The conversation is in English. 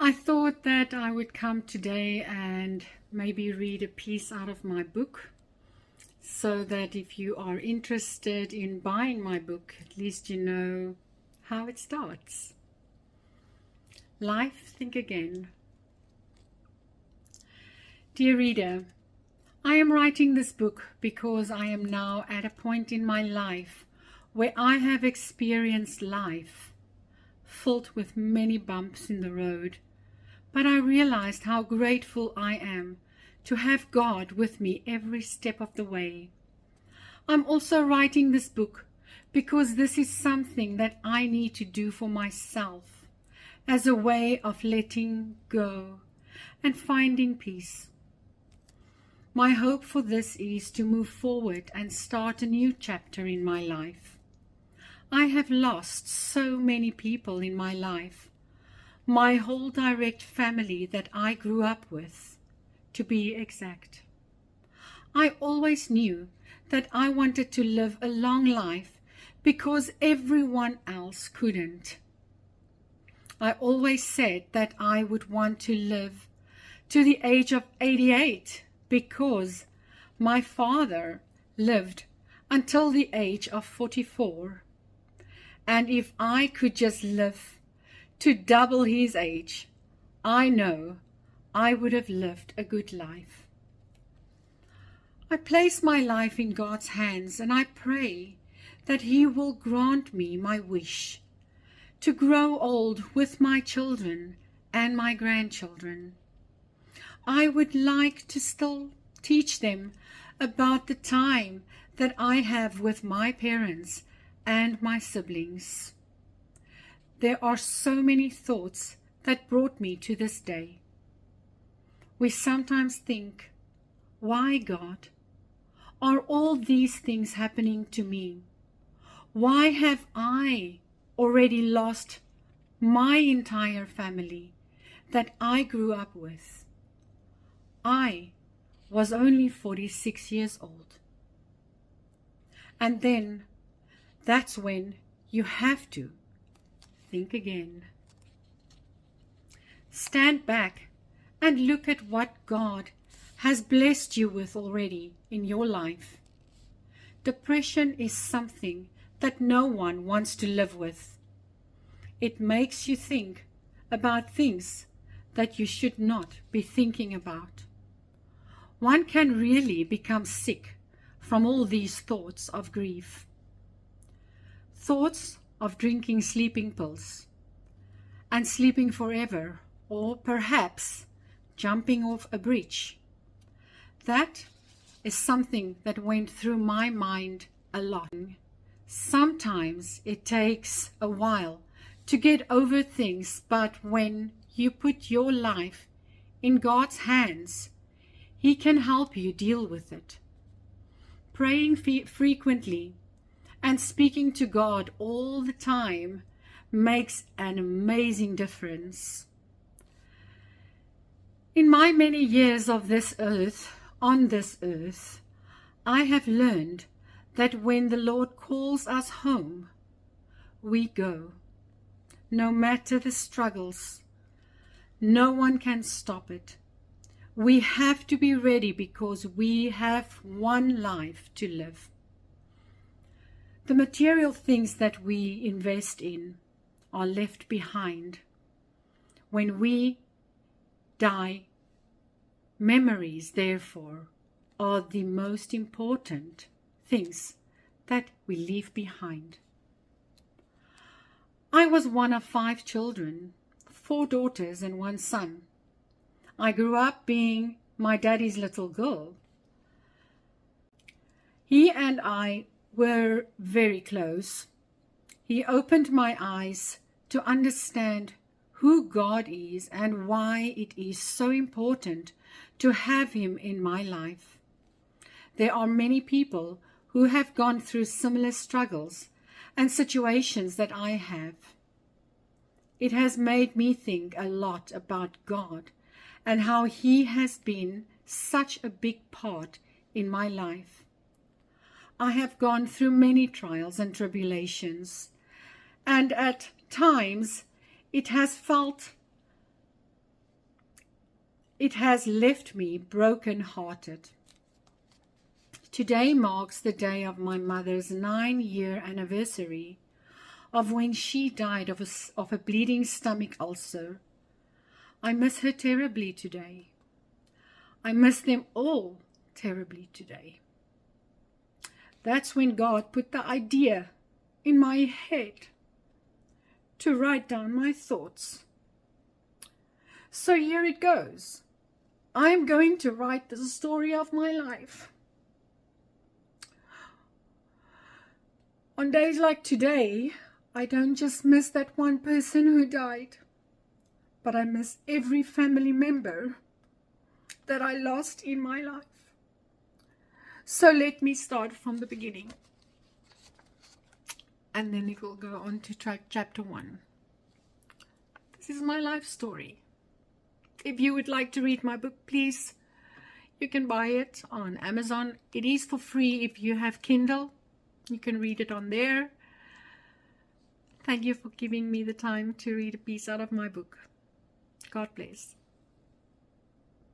I thought that I would come today and maybe read a piece out of my book, so that if you are interested in buying my book, at least you know how it starts. Life, Think Again. Dear reader, I am writing this book because I am now at a point in my life where I have experienced life filled with many bumps in the road, but I realized how grateful I am to have God with me every step of the way. I'm also writing this book because this is something that I need to do for myself as a way of letting go and finding peace. My hope for this is to move forward and start a new chapter in my life. I have lost so many people in my life, my whole direct family that I grew up with, to be exact. I always knew that I wanted to live a long life because everyone else couldn't. I always said that I would want to live to the age of 88 because my father lived until the age of 44. And if I could just live to double his age, I know I would have lived a good life. I place my life in God's hands and I pray that He will grant me my wish to grow old with my children and my grandchildren. I would like to still teach them about the time that I have with my parents and my siblings. There are so many thoughts that brought me to this day. We sometimes think, why, God, are all these things happening to me? Why have I already lost my entire family that I grew up with? I was only 46 years old. And then that's when you have to think again. Stand back and look at what God has blessed you with already in your life. Depression is something that no one wants to live with. It makes you think about things that you should not be thinking about. One can really become sick from all these thoughts of grief. Thoughts of drinking sleeping pills and sleeping forever, or perhaps jumping off a bridge. That is something that went through my mind a lot. Sometimes it takes a while to get over things, but when you put your life in God's hands, He can help you deal with it. Praying frequently and speaking to God all the time makes an amazing difference. In my many years of this earth, on this earth, I have learned that when the Lord calls us home, we go. No matter the struggles, no one can stop it. We have to be ready because we have one life to live. The material things that we invest in are left behind. When we die, memories, therefore, are the most important things that we leave behind. I was one of 5 children, 4 daughters and 1 son. I grew up being my daddy's little girl. He and I were very close. He opened my eyes to understand who God is and why it is so important to have Him in my life. There are many people who have gone through similar struggles and situations that I have. It has made me think a lot about God and how He has been such a big part in my life. I have gone through many trials and tribulations, and at times it has felt it has left me broken-hearted. Today marks the day of my mother's 9-year anniversary of when she died of a bleeding stomach ulcer. I miss her terribly today. I miss them all terribly today. That's when God put the idea in my head to write down my thoughts. So here it goes. I am going to write the story of my life. On days like today, I don't just miss that one person who died, but I miss every family member that I lost in my life. So let me start from the beginning, and then it will go on to chapter 1. This is my life story. If you would like to read my book, please, you can buy it on Amazon. It is for free if you have Kindle. You can read it on there. Thank you for giving me the time to read a piece out of my book. God bless.